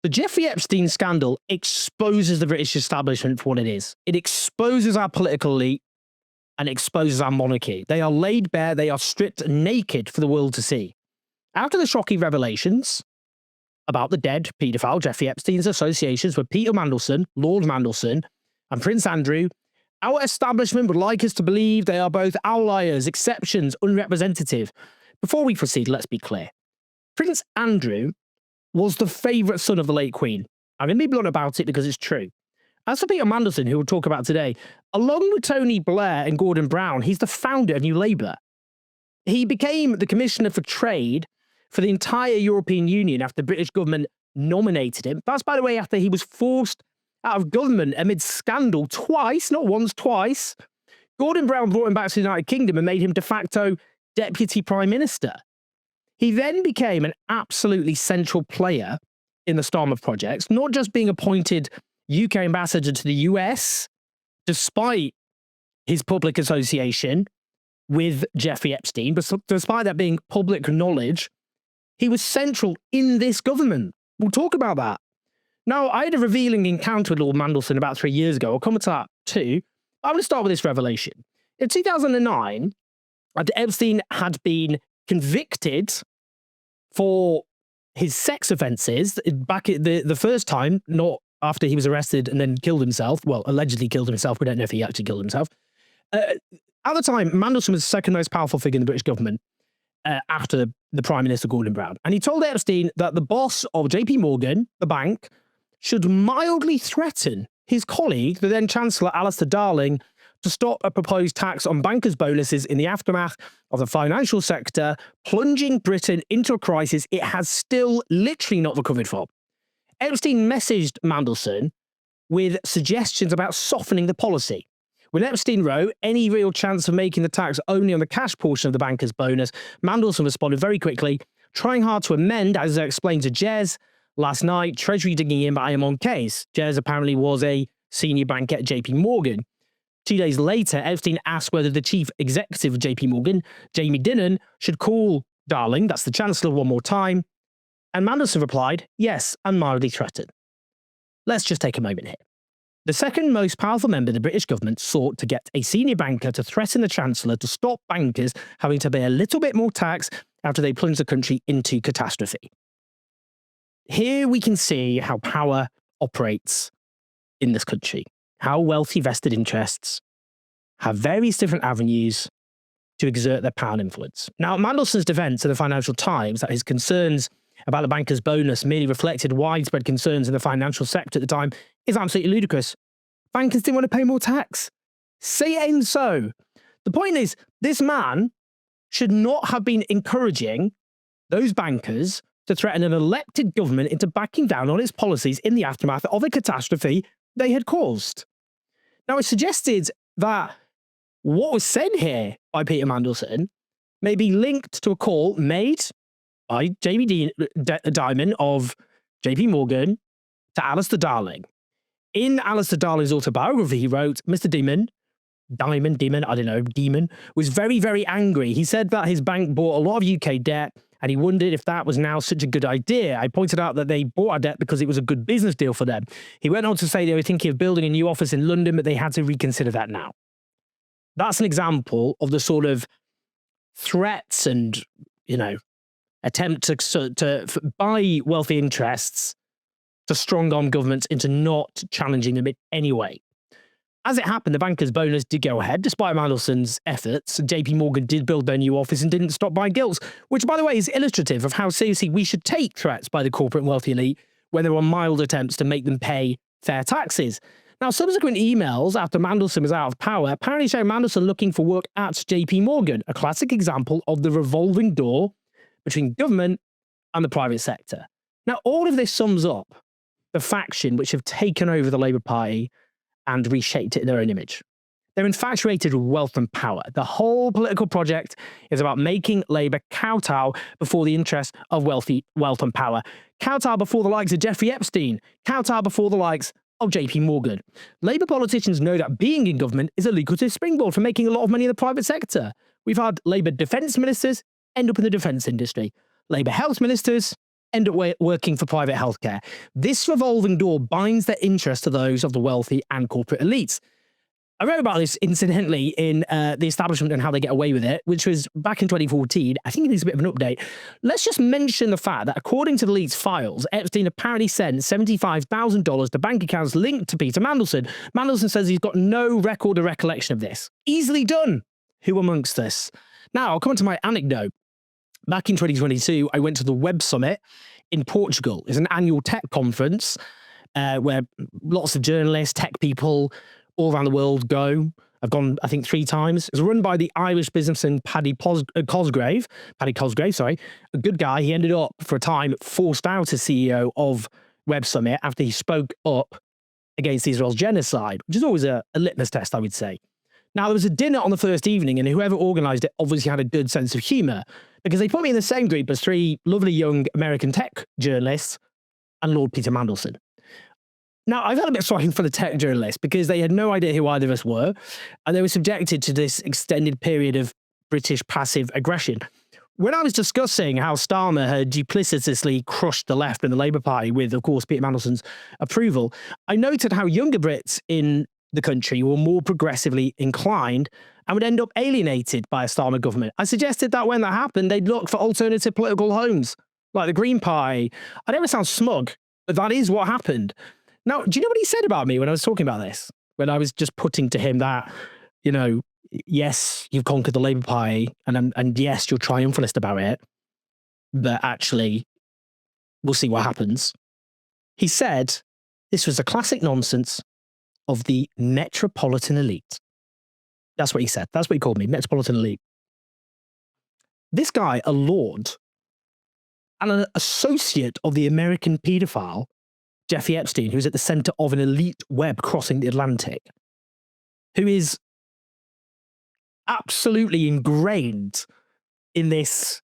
The Jeffrey Epstein scandal exposes the British establishment for what it is. It exposes our political elite and exposes our monarchy. They are laid bare, they are stripped naked for the world to see. After the shocking revelations about the dead paedophile Jeffrey Epstein's associations with Peter Mandelson, Lord Mandelson, and Prince Andrew, our establishment would like us to believe they are both outliers, exceptions, unrepresentative. Before we proceed, let's be clear. Prince Andrew was the favourite son of the late Queen. I'm going to be blunt about it because it's true. As for Peter Mandelson, who we'll talk about today, along with Tony Blair and Gordon Brown, he's the founder of New Labour. He became the Commissioner for Trade for the entire European Union after the British government nominated him. That's, by the way, after he was forced out of government amid scandal twice, not once, twice. Gordon Brown brought him back to the United Kingdom and made him de facto Deputy Prime Minister. He then became an absolutely central player in the Starmer projects, not just being appointed UK ambassador to the US, despite his public association with Jeffrey Epstein, but despite that being public knowledge, he was central in this government. We'll talk about that. Now, I had a revealing encounter with Lord Mandelson about 3 years ago. I'll come to that too. I'm going to start with this revelation. In 2009, Epstein had been convicted for his sex offences back at the first time, not after he was arrested and then killed himself. Well, allegedly killed himself. We don't know if he actually killed himself. At the time, Mandelson was the second most powerful figure in the British government after the Prime Minister Gordon Brown. And he told Epstein that the boss of JP Morgan, the bank, should mildly threaten his colleague, the then Chancellor Alistair Darling, to stop a proposed tax on bankers' bonuses in the aftermath of the financial sector, plunging Britain into a crisis it has still literally not recovered from. Epstein messaged Mandelson with suggestions about softening the policy. When Epstein wrote, any real chance of making the tax only on the cash portion of the banker's bonus, Mandelson responded very quickly, trying hard to amend, as I explained to Jez last night, Treasury digging in, but I am on case. Jez apparently was a senior banker at JP Morgan. 2 days later, Epstein asked whether the chief executive of JP Morgan, Jamie Dimon, should call Darling, that's the Chancellor, one more time. And Mandelson replied, yes, and mildly threatened. Let's just take a moment here. The second most powerful member of the British government sought to get a senior banker to threaten the Chancellor to stop bankers having to pay a little bit more tax after they plunged the country into catastrophe. Here we can see how power operates in this country, how wealthy vested interests have various different avenues to exert their power and influence. Now, Mandelson's defense in the Financial Times that his concerns about the banker's bonus merely reflected widespread concerns in the financial sector at the time is absolutely ludicrous. Bankers didn't want to pay more tax. Say it ain't so. The point is, this man should not have been encouraging those bankers to threaten an elected government into backing down on its policies in the aftermath of a catastrophe they had caused. Now, it's suggested that what was said here by Peter Mandelson may be linked to a call made by Jamie Dimon of JP Morgan to Alistair Darling. In Alistair Darling's autobiography, he wrote, Mr. Demon, was very, very angry. He said that his bank bought a lot of UK debt and he wondered if that was now such a good idea. I pointed out that they bought our debt because it was a good business deal for them. He went on to say they were thinking of building a new office in London, but they had to reconsider that now. That's an example of the sort of threats and, attempt to buy wealthy interests to strong-arm governments into not challenging them in any way. As it happened, the banker's bonus did go ahead, despite Mandelson's efforts. JP Morgan did build their new office and didn't stop buying gilts, which, by the way, is illustrative of how seriously we should take threats by the corporate and wealthy elite when there are mild attempts to make them pay fair taxes. Now, subsequent emails after Mandelson was out of power apparently show Mandelson looking for work at JP Morgan, a classic example of the revolving door between government and the private sector. Now, all of this sums up the faction which have taken over the Labour Party and reshaped it in their own image. They're infatuated with wealth and power. The whole political project is about making Labour kowtow before the interests of wealth and power. Kowtow before the likes of Jeffrey Epstein. Kowtow before the likes of JP Morgan. Labour politicians know that being in government is a lucrative springboard for making a lot of money in the private sector. We've had Labour defence ministers end up in the defence industry. Labour health ministers end up working for private healthcare. This revolving door binds their interest to those of the wealthy and corporate elites. I wrote about this, incidentally, in The Establishment and How They Get Away with It, which was back in 2014. I think it needs a bit of an update. Let's just mention the fact that, according to the leaked files, Epstein apparently sent $75,000 to bank accounts linked to Peter Mandelson. Mandelson says he's got no record or recollection of this. Easily done. Who amongst us? Now, I'll come on to my anecdote. Back in 2022, I went to the Web Summit in Portugal. It's an annual tech conference where lots of journalists, tech people all around the world go. I've gone, I think, 3 times. It's run by the Irish businessman Paddy Cosgrave, a good guy. He ended up, for a time, forced out as CEO of Web Summit after he spoke up against Israel's genocide, which is always a litmus test, I would say. Now, there was a dinner on the first evening, and whoever organised it obviously had a good sense of humour, because they put me in the same group as 3 lovely young American tech journalists and Lord Peter Mandelson. Now, I felt a bit sorry for the tech journalists because they had no idea who either of us were, and they were subjected to this extended period of British passive aggression. When I was discussing how Starmer had duplicitously crushed the left and the Labour Party with, of course, Peter Mandelson's approval, I noted how younger Brits in the country were more progressively inclined and would end up alienated by a Starmer government. I suggested that when that happened, they'd look for alternative political homes, like the Green Party. I never sound smug, but that is what happened. Now, do you know what he said about me when I was talking about this? When I was just putting to him that, you know, yes, you've conquered the Labour Party, and yes, you're triumphalist about it, but actually, we'll see what happens. He said this was a classic nonsense of the metropolitan elite. That's what he said. That's what he called me, metropolitan elite. This guy, a lord and an associate of the American paedophile, Jeffrey Epstein, who's at the center of an elite web crossing the Atlantic, who is absolutely ingrained in this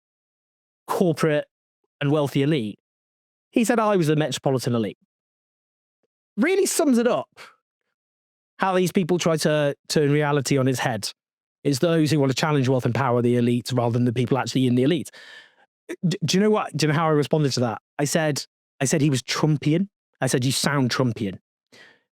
corporate and wealthy elite. He said I was the metropolitan elite. Really sums it up. How these people try to turn reality on its head. It's those who want to challenge wealth and power the elite rather than the people actually in the elite. Do you know what? Do you know how I responded to that? I said he was Trumpian. I said, you sound Trumpian,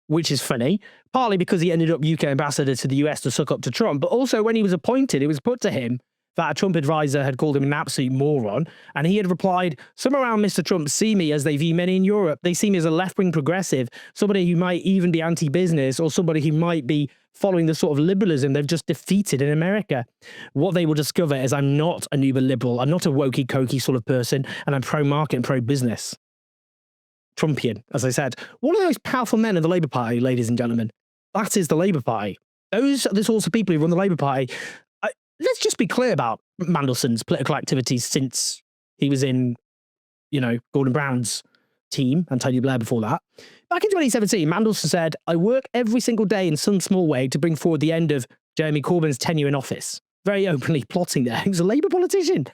which is funny, partly because he ended up UK ambassador to the US to suck up to Trump, but also when he was appointed, it was put to him that a Trump advisor had called him an absolute moron, and he had replied, some around Mr. Trump see me as they view many in Europe. They see me as a left-wing progressive, somebody who might even be anti-business, or somebody who might be following the sort of liberalism they've just defeated in America. What they will discover is I'm not a uber liberal, I'm not a wokey-cokey sort of person, and I'm pro-market and pro-business. Trumpian, as I said. One of the most powerful men in the Labour Party, ladies and gentlemen. That is the Labour Party. Those are the sorts of people who run the Labour Party. Let's just be clear about Mandelson's political activities since he was in, Gordon Brown's team and Tony Blair before that. Back in 2017, Mandelson said, I work every single day in some small way to bring forward the end of Jeremy Corbyn's tenure in office. Very openly plotting there. He was a Labour politician.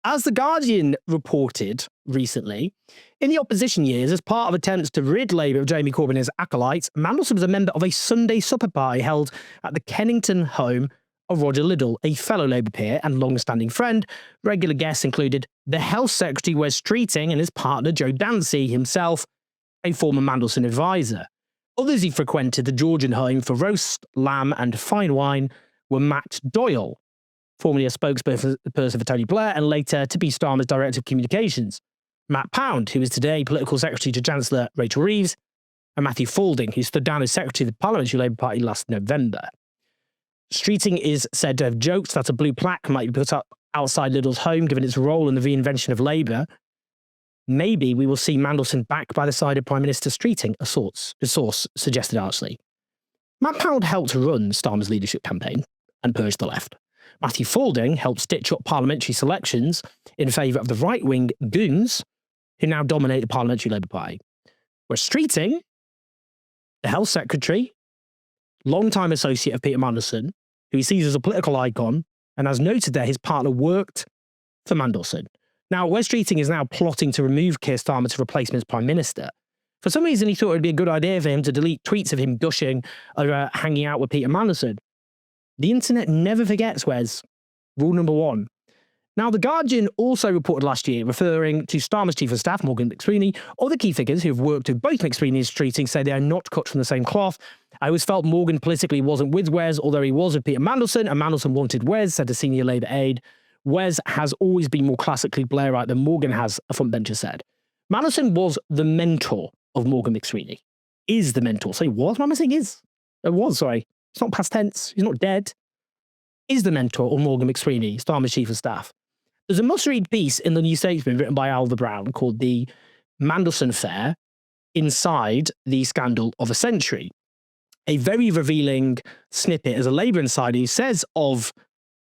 As The Guardian reported recently, in the opposition years, as part of attempts to rid Labour of Jeremy Corbyn and his acolytes, Mandelson was a member of a Sunday supper party held at the Kennington home of Roger Liddell, a fellow Labour peer and long-standing friend. Regular guests included the Health Secretary Wes Streeting and his partner Joe Dancy, himself a former Mandelson advisor. Others he frequented the Georgian home for roast lamb and fine wine were Matt Doyle, formerly a spokesperson for Tony Blair and later to be Starmer's Director of Communications, Matt Pound, who is today Political Secretary to Chancellor Rachel Reeves, and Matthew Faulding, who stood down as Secretary of the Parliamentary Labour Party last November. Streeting is said to have joked that a blue plaque might be put up outside Liddell's home given its role in the reinvention of Labour. Maybe we will see Mandelson back by the side of Prime Minister Streeting, a source suggested archly. Matt Pound helped run Starmer's leadership campaign and purge the left. Matthew Faulding helped stitch up parliamentary selections in favour of the right-wing goons who now dominate the Parliamentary Labour Party. Whereas Streeting, the Health Secretary, long-time associate of Peter Mandelson, who he sees as a political icon, and as noted there, his partner worked for Mandelson. Now, Wes Streeting is now plotting to remove Keir Starmer to replace him as Prime Minister. For some reason, he thought it would be a good idea for him to delete tweets of him gushing over hanging out with Peter Mandelson. The internet never forgets, Wes. Rule number 1. Now, The Guardian also reported last year, referring to Starmer's chief of staff, Morgan McSweeney, other key figures who have worked with both McSweeney's treating say they are not cut from the same cloth. I always felt Morgan politically wasn't with Wes, although he was with Peter Mandelson, and Mandelson wanted Wes, said a senior Labour aide. Wes has always been more classically Blairite than Morgan has, a frontbencher said. Mandelson was the mentor of Morgan McSweeney. Is the mentor. So he was? What am I saying is? It was, sorry. It's not past tense. He's not dead. Is the mentor of Morgan McSweeney, Starmer's chief of staff. There's a must-read piece in the New Statesman written by Alva Brown called The Mandelson Affair Inside the Scandal of a Century. A very revealing snippet as a Labour insider who says of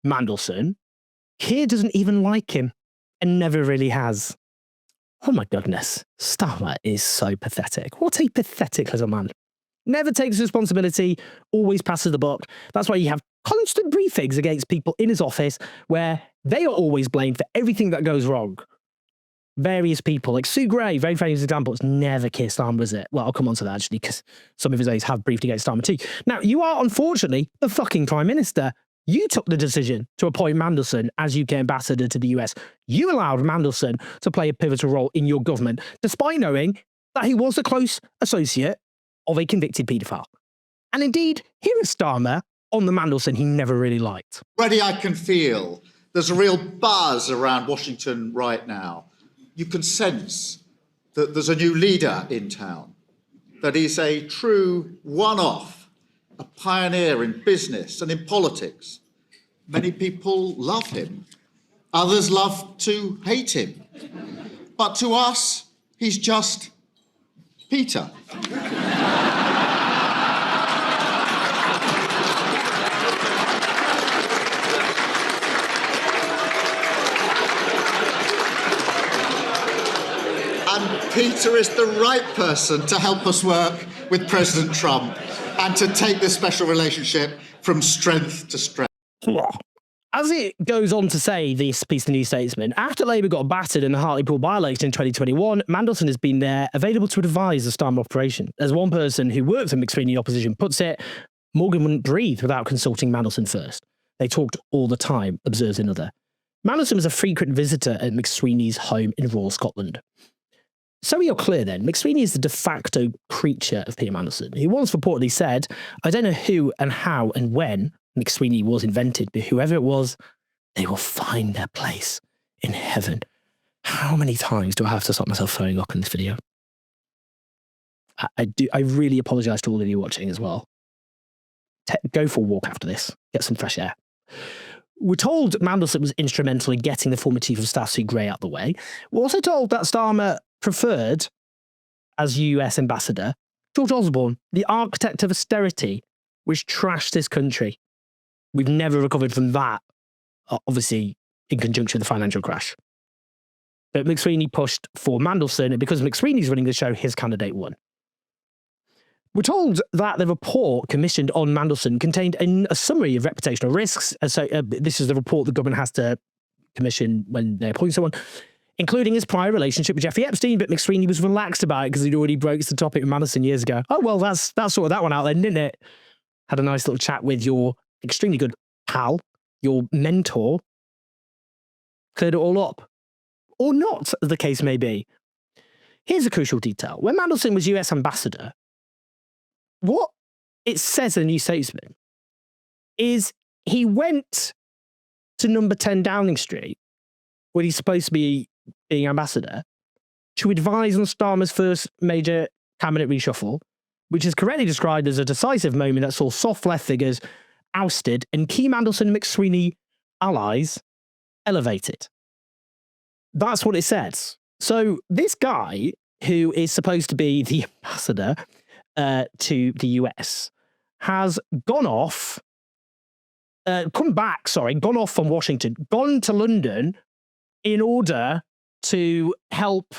Mandelson, Keir doesn't even like him and never really has. Oh my goodness, Starmer is so pathetic. What a pathetic little man. Never takes responsibility, always passes the buck. That's why you have constant briefings against people in his office where they are always blamed for everything that goes wrong. Various people, like Sue Gray, very famous example, it's never Keir Starmer, is it? Well, I'll come on to that actually, because some of his aides have briefed against Starmer too. Now, you are unfortunately the fucking Prime Minister. You took the decision to appoint Mandelson as UK ambassador to the US. You allowed Mandelson to play a pivotal role in your government, despite knowing that he was a close associate of a convicted paedophile. And indeed, here is Starmer on the Mandelson he never really liked. Already I can feel there's a real buzz around Washington right now. You can sense that there's a new leader in town, that he's a true one-off, a pioneer in business and in politics. Many people love him. Others love to hate him. But to us, he's just Peter. And Peter is the right person to help us work with President Trump and to take this special relationship from strength to strength. As it goes on to say, this piece of the New Statesman, after Labour got battered in the Hartlepool by-election in 2021, Mandelson has been there, available to advise the Starmer operation. As one person who worked in McSweeney opposition puts it, Morgan wouldn't breathe without consulting Mandelson first. They talked all the time, observes another. Mandelson was a frequent visitor at McSweeney's home in rural Scotland. So we are clear then, McSweeney is the de facto creature of Peter Mandelson. He once reportedly said, I don't know who and how and when McSweeney was invented, but whoever it was, they will find their place in heaven. How many times do I have to stop myself throwing up in this video? I really apologise to all of you watching as well. Go for a walk after this. Get some fresh air. We're told Mandelson was instrumental in getting the former chief of staff Sue Gray out the way. We're also told that Starmer preferred, as US ambassador, George Osborne, the architect of austerity, which trashed this country. We've never recovered from that, obviously, in conjunction with the financial crash. But McSweeney pushed for Mandelson, and because McSweeney's running the show, his candidate won. We're told that the report commissioned on Mandelson contained a summary of reputational risks. So this is the report the government has to commission when they appoint someone, including his prior relationship with Jeffrey Epstein, but McSweeney was relaxed about it because he'd already broached the topic with Mandelson years ago. Oh, well, that's sorted that one out then, didn't it? Had a nice little chat with your extremely good pal, your mentor, cleared it all up. Or not, as the case may be. Here's a crucial detail. When Mandelson was US ambassador, what it says in the New Statesman is he went to number 10 Downing Street, where he's supposed to be being ambassador, to advise on Starmer's first major cabinet reshuffle, which is correctly described as a decisive moment that saw soft left figures ousted and key Mandelson and McSweeney allies elevated. That's what it says. So this guy, who is supposed to be the ambassador to the US, has gone off from Washington, gone to London in order to help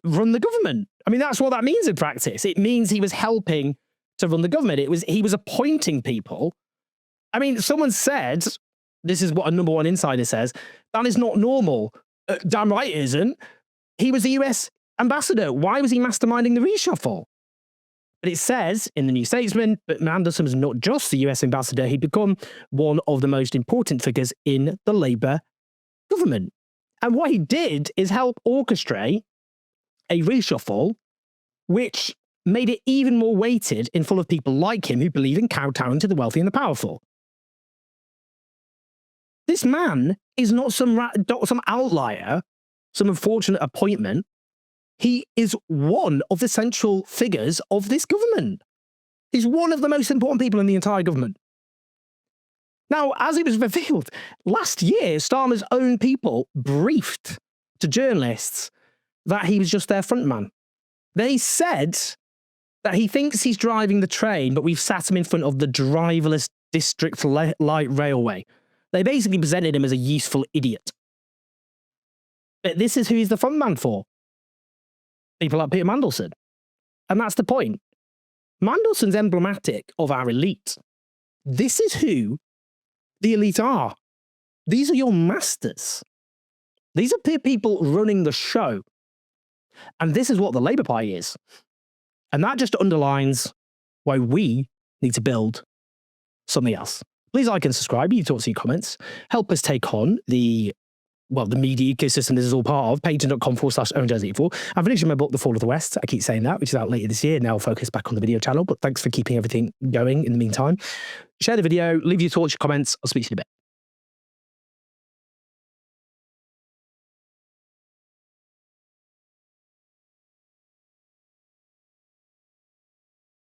run the government. I mean, that's what that means in practice. It means he was helping to run the government. He was appointing people. I mean, someone said, this is what a number one insider says, that is not normal. Damn right it isn't. He was the US ambassador. Why was he masterminding the reshuffle? But it says in the New Statesman that Mandelson was not just the US ambassador, he'd become one of the most important figures in the Labour government. And what he did is help orchestrate a reshuffle which made it even more weighted in full of people like him who believe in kowtowing to the wealthy and the powerful. This man is not some outlier, some unfortunate appointment. He is one of the central figures of this government. He's one of the most important people in the entire government. Now, as it was revealed, last year, Starmer's own people briefed to journalists that he was just their front man. They said that he thinks he's driving the train, but we've sat him in front of the driverless district light railway. They basically presented him as a useful idiot. But this is who he's the front man for. People like Peter Mandelson. And that's the point. Mandelson's emblematic of our elite. This is who the elite are. These are your masters. These are people running the show. And this is what the Labour Party is. And that just underlines why we need to build something else. Please like and subscribe. You talk to your comments. Help us take on the media ecosystem this is all part of. Patreon.com/OwenJones84. I'm finishing my book, The Fall of the West. I keep saying that, which is out later this year. Now I'll focus back on the video channel. But thanks for keeping everything going in the meantime. Share the video. Leave your thoughts, your comments. I'll speak to you in a bit.